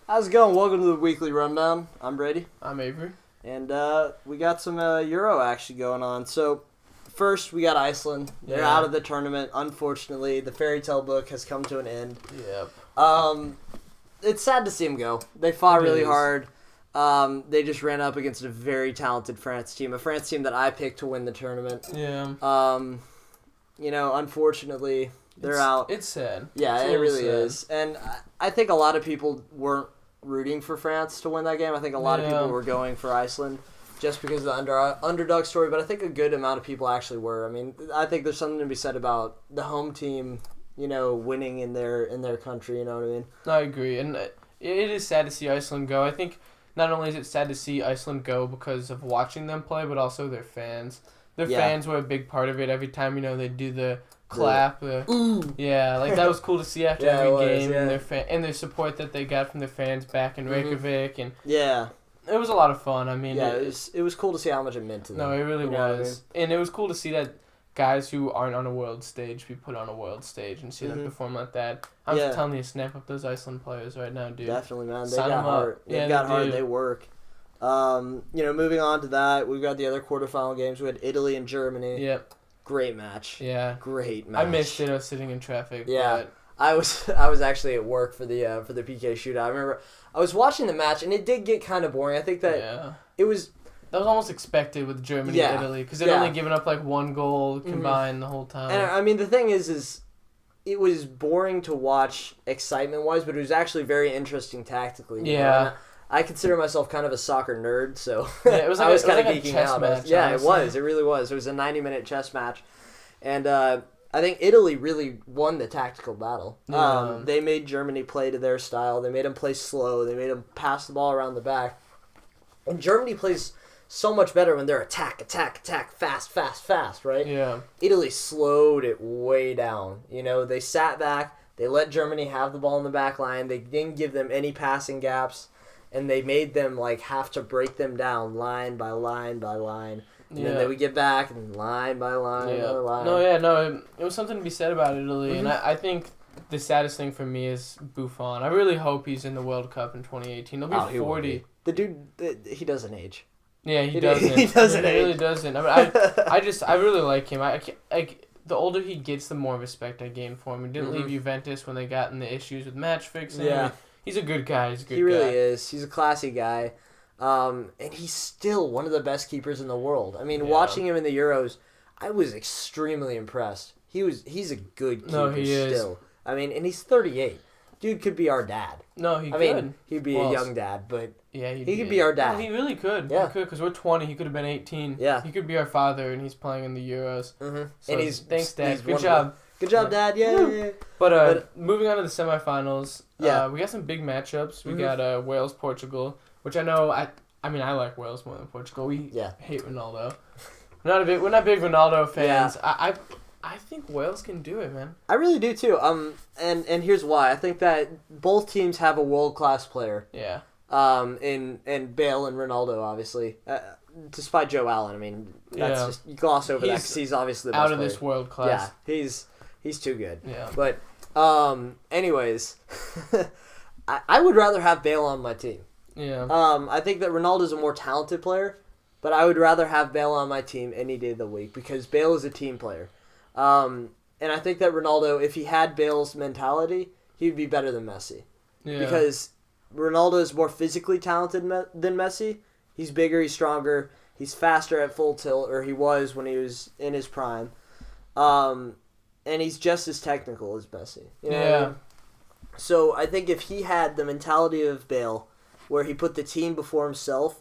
How's it going? Welcome to the weekly rundown. I'm Brady, I'm Avery. and we got some Euro action going on. So, first we got Iceland. They're Yeah. out of the tournament. Unfortunately, the fairy tale book has come to an end. Yep. It's sad to see them go. They fought It really is. hard. They just ran up against a very talented France team, a France team that I picked to win the tournament. Yeah. Unfortunately, they're out. It's sad. Yeah, It's a it little really sad. is. And I think a lot of people weren't rooting for France to win that game. I think a lot of Yeah. people were going for Iceland just because of the underdog story, but I think a good amount of people actually were. I mean, I think there's something to be said about the home team, winning in their country, you know what I mean? I agree, and it is sad to see Iceland go. I think not only is it sad to see Iceland go because of watching them play, but also their fans. Their Yeah. fans were a big part of it. Every time they do the clap, Ooh. yeah, like that was cool to see after Yeah, it every was, game, yeah. and their support that they got from their fans back in Mhm. Reykjavik, and Yeah. it was a lot of fun. I mean, Yeah, it was cool to see how much it meant to them. No, it really You know what I was. And it was cool to see that guys who aren't on a world stage be put on a world stage and see them Mhm. perform like that. I'm Yeah. just telling you, snap up those Iceland players right now, dude. Definitely, man. They Sign got 'em up. heart. They've Yeah, got they heart. do. They work. Moving on to that, we've got the other quarterfinal games. We had Italy and Germany. Yep. Great match. Yeah. Great match. I missed it. I was sitting in traffic. Yeah. But I was actually at work for the PK shootout. I remember I was watching the match and it did get kind of boring. I think that yeah. it was That was almost expected with Germany Yeah. and Italy because they'd Yeah. only given up like one goal Mhm. combined the whole time. and I mean the thing is it was boring to watch excitement wise, but it was actually very interesting tactically. Yeah. And I consider myself kind of a soccer nerd, so Yeah, it was like I was it was kind of like a geeking chess out. match, Yeah, honestly. it was. It really was. It was a 90-minute chess match, and I think Italy really won the tactical battle. Yeah. They made Germany play to their style. They made them play slow. They made them pass the ball around the back. And Germany plays so much better when they're attack, fast, right? Yeah. Italy slowed it way down. They sat back. They let Germany have the ball in the back line. They didn't give them any passing gaps. And they made them have to break them down line by line by line. And then they would get back and line by line, another line. No, it was something to be said about Italy, Mhm. and I think the saddest thing for me is Buffon. I really hope he's in the World Cup in 2018. He'll be Oh, he will 40. be. The dude, he doesn't age. Yeah, he He doesn't. doesn't He really age. doesn't. I mean, I really like him. The older he gets, the more respect I gain for him. He didn't Mhm. leave Juventus when they got in the issues with match fixing. Yeah. I mean, he's a good guy. He's a good He really guy. is. He's a classy guy. And he's still one of the best keepers in the world. I mean, Yeah. watching him in the Euros, I was extremely impressed. He's a good keeper No, he is. still. I mean, and he's 38. Dude could be our dad. No, he I could. mean, he'd be Well, a young dad, but Yeah, he could be our dad. No, he really could. Yeah. He could, because we're 20. He could have been 18. Yeah. He could be our father, and he's playing in the Euros. mhm. So And he's thanks, Dad. he's Good one of job. Good job, Yeah. Dad. Yeah, Woo. yeah, yeah. But moving on to the semifinals, Yeah. we got some big matchups. We Mhm. got Wales, Portugal, which I know I mean I like Wales more than Portugal. We Yeah. hate Ronaldo. We're not big Ronaldo fans. I think Wales can do it, man. I really do too. And here's why. I think that both teams have a world class player. Yeah. In Bale and Ronaldo, obviously. Despite Joe Allen, I mean, that's Yeah. just you gloss over that He's because he's obviously the best Out of player. this world Yeah, class. he's too good. Yeah. But anyways, I would rather have Bale on my team. Yeah. I think that Ronaldo's a more talented player, but I would rather have Bale on my team any day of the week because Bale is a team player. And I think that Ronaldo, if he had Bale's mentality, he'd be better than Messi. Yeah. Because Ronaldo is more physically talented than Messi. He's bigger, he's stronger, he's faster at full tilt, or he was when he was in his prime. And he's just as technical as Messi. You know what I Yeah. mean? So I think if he had the mentality of Bale, where he put the team before himself,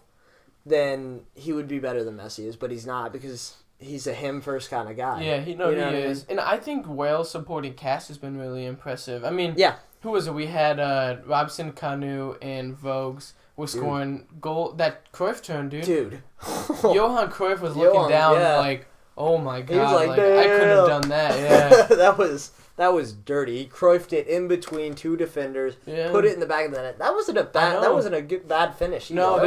then he would be better than Messi is. But he's not because he's a him first kind of guy. Yeah, You know what I mean? is. And I think Wales supporting cast has been really impressive. I mean, Yeah. who was it? We had Robson, Kanu, and Vogues were scoring goal. That Cruyff turn, dude. Dude. Johan Cruyff was looking Johan, down yeah. like, oh my god, He was like, I couldn't have "Damn." done that. Yeah. that was dirty. He Cruyffed it in between two defenders, Yeah. put it in the back of the net. That wasn't a bad. know. That wasn't a good bad finish. either. No, That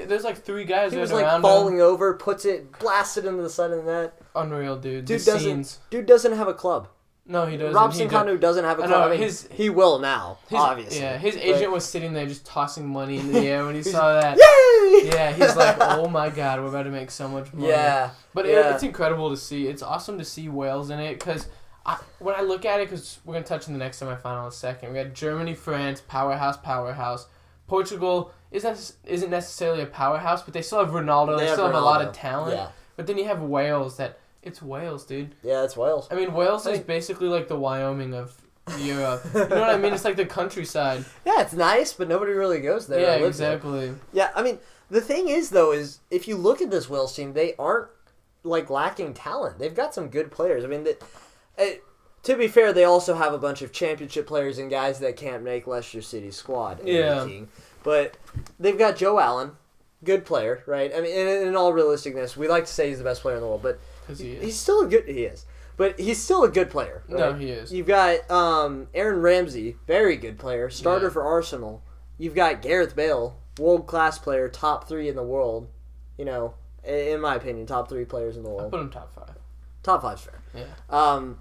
there's like three guys he was around like him. falling over, puts it, blasted into the side of the net. Unreal, dude. Dude The doesn't. scenes. Dude doesn't have a club. No, he doesn't. Robson Kanu doesn't have a club. I mean, he will now, obviously. Yeah, his agent was sitting there just tossing money into the air when he saw that. Yay! Yeah, he's like, oh my god, we're about to make so much money. Yeah. But it's incredible to see. It's awesome to see Wales in it because when I look at it, because we're going to touch on the next semifinal in a second. We got Germany, France, powerhouse. Portugal isn't necessarily a powerhouse, but they still have Ronaldo. They still have a lot of talent. Yeah. But then you have Wales it's Wales, dude. Yeah, it's Wales. I mean, Wales is basically like the Wyoming of Europe. You know what I mean? It's like the countryside. Yeah, it's nice, but nobody really goes there. Yeah, exactly. There. Yeah, I mean, the thing is, though, is if you look at this Wales team, they aren't, like, lacking talent. They've got some good players. I mean, to be fair, they also have a bunch of championship players and guys that can't make Leicester City's squad. Yeah. But they've got Joe Allen, good player, right? I mean, in all realisticness, we like to say he's the best player in the world, but he's still a good. He is, but he's still a good player. Right? No, he is. You've got Aaron Ramsey, very good player, starter for Arsenal. You've got Gareth Bale, world class player, top 3 in the world. You know, in my opinion, top 3 players in the world. I put him top 5. Top 5's fair. Yeah.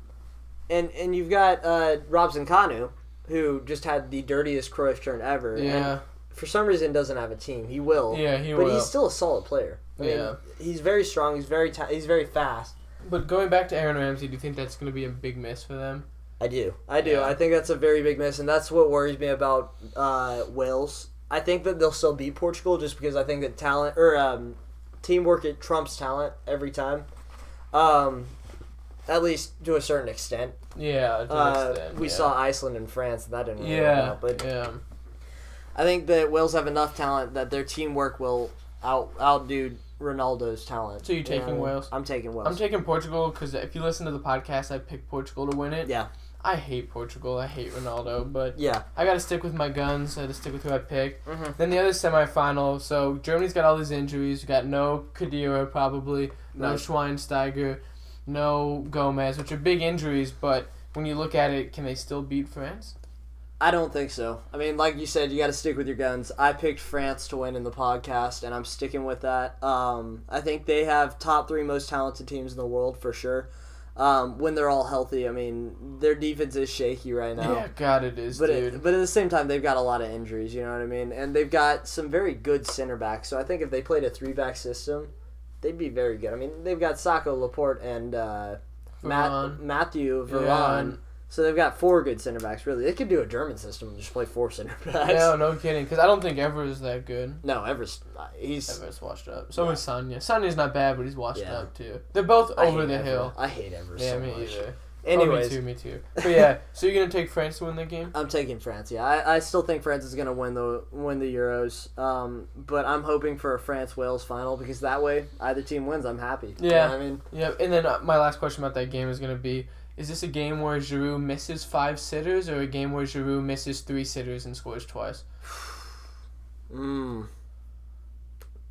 And you've got Robson Kanu, who just had the dirtiest Cruyff turn ever. Yeah. And for some reason doesn't have a team. He will. Yeah, he will. But he's still a solid player. I mean, he's very strong. He's very fast. But going back to Aaron Ramsey, do you think that's going to be a big miss for them? I do. Yeah. I think that's a very big miss, and that's what worries me about Wales. I think that they'll still beat Portugal just because I think that talent or teamwork it trumps talent every time. At least to a certain extent. Yeah, to an extent. We saw Iceland and France, and that didn't really work out. But I think that Wales have enough talent that their teamwork will outdo Ronaldo's talent. So you're taking Wales? I'm taking Wales. I'm taking Portugal because if you listen to the podcast, I picked Portugal to win it. Yeah. I hate Portugal. I hate Ronaldo, but yeah, I got to stick with my guns. I got to stick with who I picked. Mm-hmm. Then the other semifinal. So Germany's got all these injuries. You got no Khedira probably, no Schweinsteiger, no Gomez, which are big injuries. But when you look at it, can they still beat France? I don't think so. I mean, like you said, you got to stick with your guns. I picked France to win in the podcast, and I'm sticking with that. I think they have top 3 most talented teams in the world for sure. When they're all healthy, I mean, their defense is shaky right now. Yeah, God, it is, dude. But at the same time, they've got a lot of injuries, you know what I mean? And they've got some very good center backs. So I think if they played a 3-back system, they'd be very good. I mean, they've got Sacco, Laporte, and Matthew Varane. Yeah. So they've got 4 good center backs, really. They could do a German system and just play 4 center backs. No kidding. Because I don't think Evra is that good. No, Evra's washed up. So is Sanya. Sanya's not bad, but he's washed up, too. They're both over the hill. I hate Evra so much. Yeah, me either. Anyways. Oh, me too. But yeah, so you're going to take France to win that game? I'm taking France, yeah. I still think France is going to win the Euros. But I'm hoping for a France-Wales final because that way, either team wins, I'm happy. Yeah. You know what I mean? Yeah, and then my last question about that game is going to be, is this a game where Giroud misses 5 sitters or a game where Giroud misses 3 sitters and scores twice?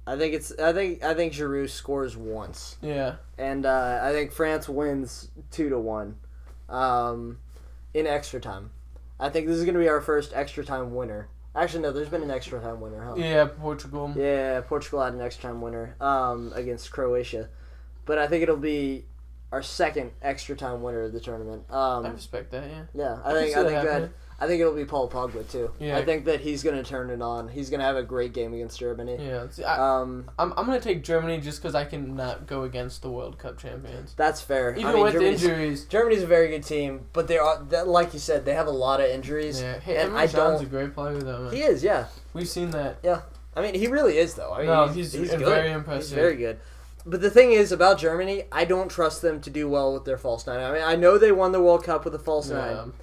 I think Giroud scores once. Yeah. And I think France wins 2-1 in extra time. I think this is going to be our first extra time winner. Actually, no, there's been an extra time winner, huh? Yeah, Portugal. Yeah, Portugal had an extra time winner against Croatia. But I think it'll be our second extra time winner of the tournament. I respect that, yeah. Yeah, I think it'll be Paul Pogba too. Yeah. I think that he's gonna turn it on. He's gonna have a great game against Germany. Yeah, I'm gonna take Germany just because I can not go against the World Cup champions. That's fair. Even with injuries, Germany's a very good team, but they are like you said, they have a lot of injuries. Yeah, Emre Can's a great player though. Man. He is, yeah. We've seen that. Yeah, I mean he really is though. I mean, he's good. Very impressive. He's very good. But the thing is about Germany, I don't trust them to do well with their false 9. I mean, I know they won the World Cup with a false 9.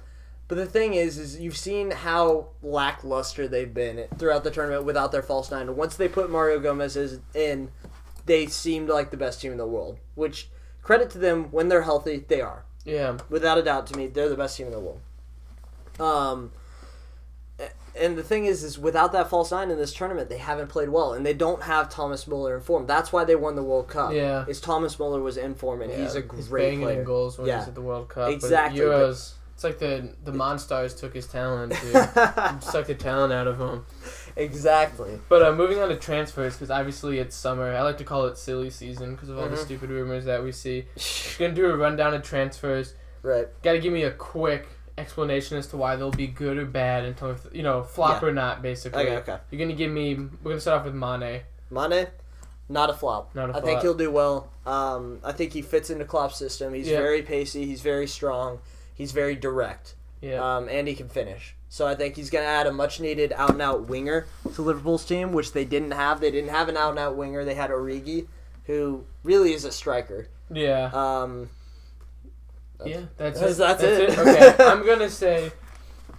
But the thing is you've seen how lackluster they've been throughout the tournament without their false 9. Once they put Mario Gomez in, they seemed like the best team in the world. Which, credit to them, when they're healthy, they are. Yeah. Without a doubt, to me, they're the best team in the world. And the thing is without that false 9 in this tournament, they haven't played well, and they don't have Thomas Muller in form. That's why they won the World Cup. Yeah, Thomas Muller was in form, and he's a great banging player. In goals when he's at the World Cup. Exactly. But Euros, it's like the Monstars took his talent, dude. Sucked the talent out of him. Exactly. But moving on to transfers, because obviously it's summer. I like to call it silly season because of all the stupid rumors that we see. We're gonna do a rundown of transfers. Right. Got to give me a quick explanation as to why they'll be good or bad until flop or not, basically. Okay. You're gonna give me. We're gonna start off with Mane. Mane, not a flop. Not a I flop. think he'll do well. I think he fits into Klopp's system. He's very pacey. He's very strong. He's very direct. Yeah. And he can finish. So I think he's going to add a much-needed out-and-out winger to Liverpool's team, which they didn't have. They didn't have an out-and-out winger. They had Origi, who really is a striker. Yeah. That's it. That's it. Okay, I'm gonna say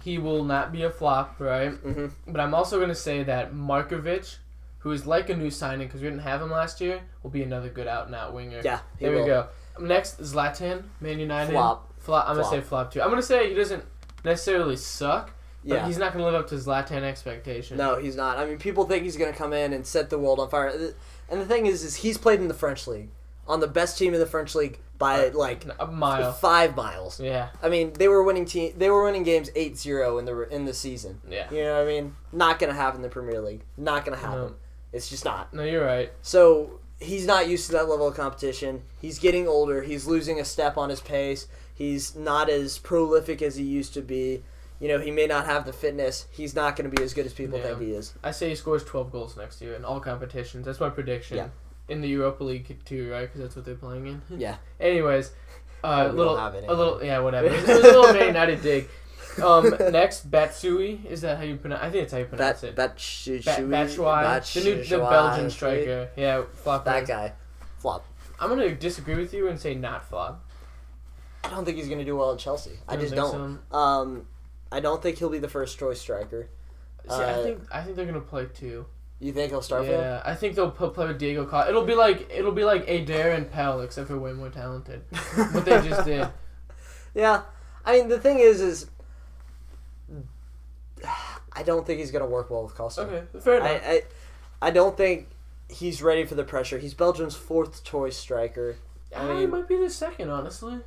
he will not be a flop, right? Mm-hmm. But I'm also gonna say that Markovic, who is like a new signing because we didn't have him last year, will be another good out-and-out winger. Yeah, there we go. Next, Zlatan, Man United. Flop. I'm gonna say flop too. I'm gonna say he doesn't necessarily suck. But Yeah. he's not gonna live up to Zlatan expectations. No, he's not. I mean, people think he's going to come in and set the world on fire. And the thing is he's played in the French league, on the best team in the French league by like a mile, 5 miles. Yeah. I mean, they were winning games 8-0 in the season. Yeah. You know what I mean? Not going to happen in the Premier League. Not going to happen. No. It's just not. No, you're right. So he's not used to that level of competition. He's getting older. He's losing a step on his pace. He's not as prolific as he used to be. You know, he may not have the fitness. He's not going to be as good as people think he is. I say he scores 12 goals next year in all competitions. That's my prediction. Yeah. In the Europa League too, right? Because that's what they're playing in. Yeah. Anyways, Don't have it anymore. whatever. It was a little Man United dig. Next, Batshuayi. Is that how you pronounce? I think it's how you pronounce it. Batshuayi, the Belgian striker. Yeah, flop. That guy, flop. I'm gonna disagree with you and say not flop. I don't think he's going to do well at Chelsea. I just think don't. so? I don't think he'll be the first choice striker. See, I think they're gonna play two. You think he'll start for them? Yeah, I think they'll play with Diego Costa. It'll be like Adair and Pell, except for way more talented. What they just did. Yeah, I mean the thing is I don't think he's gonna work well with Costa. Okay, fair enough. I don't think he's ready for the pressure. He's Belgium's 4th choice striker. He might be the second, honestly.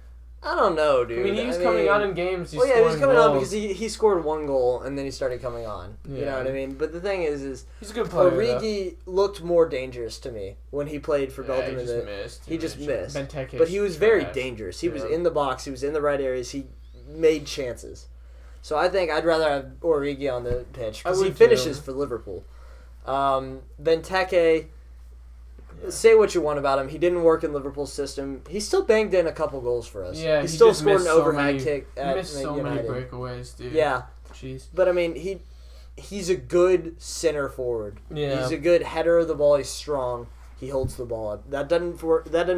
I don't know, dude. I mean, he was coming on in games. He was coming on because he scored 1 goal and then he started coming on. Yeah. You know what I mean? But the thing is he's a good player. Origi looked more dangerous to me when he played for Belgium. He just missed. Benteke, but he was very dangerous. He was in the box. He was in the right areas. He made chances. So I think I'd rather have Origi on the pitch because he finishes for Liverpool. Benteke. Say what you want about him. He didn't work in Liverpool's system. He still banged in a couple goals for us. Yeah, he still scored an overhead kick at missed so United. many breakaways, dude. Yeah. Jeez. But I mean, he's a good center forward. Yeah. He's a good header of the ball. He's strong. He holds the ball up. That doesn't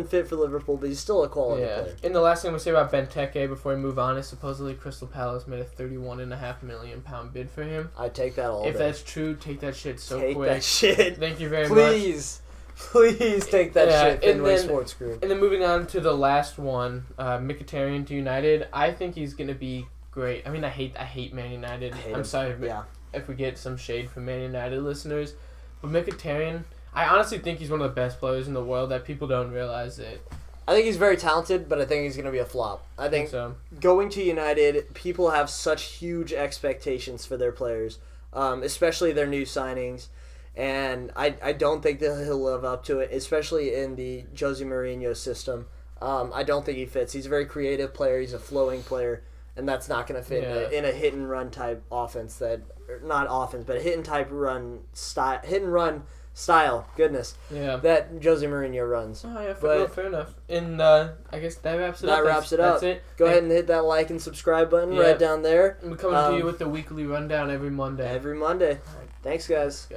fit for Liverpool, but he's still a quality player. And the last thing we'll say about Benteke before we move on is supposedly Crystal Palace made a £31.5 million £1 bid for him. I take that all day. If that's true, take that shit quick. Take that shit. Thank you very much. Please take that shit, Fenway then, Sports Group. And then moving on to the last one, Mkhitaryan to United. I think he's going to be great. I mean, I hate Man United. I'm sorry if we get some shade from Man United listeners. But Mkhitaryan, I honestly think he's one of the best players in the world that people don't realize it. I think he's very talented, but I think he's going to be a flop. I think so. Going to United, people have such huge expectations for their players, especially their new signings. And I don't think that he'll live up to it, especially in the Jose Mourinho system. I don't think he fits. He's a very creative player. He's a flowing player, and that's not going to fit in a hit and run type offense. But a hit and run style. Goodness. Yeah. That Jose Mourinho runs. Oh yeah, fair enough. And I guess that wraps it up. That's it. Go ahead and hit that like and subscribe button right down there. We're coming to you with the weekly rundown every Monday. Thanks, guys.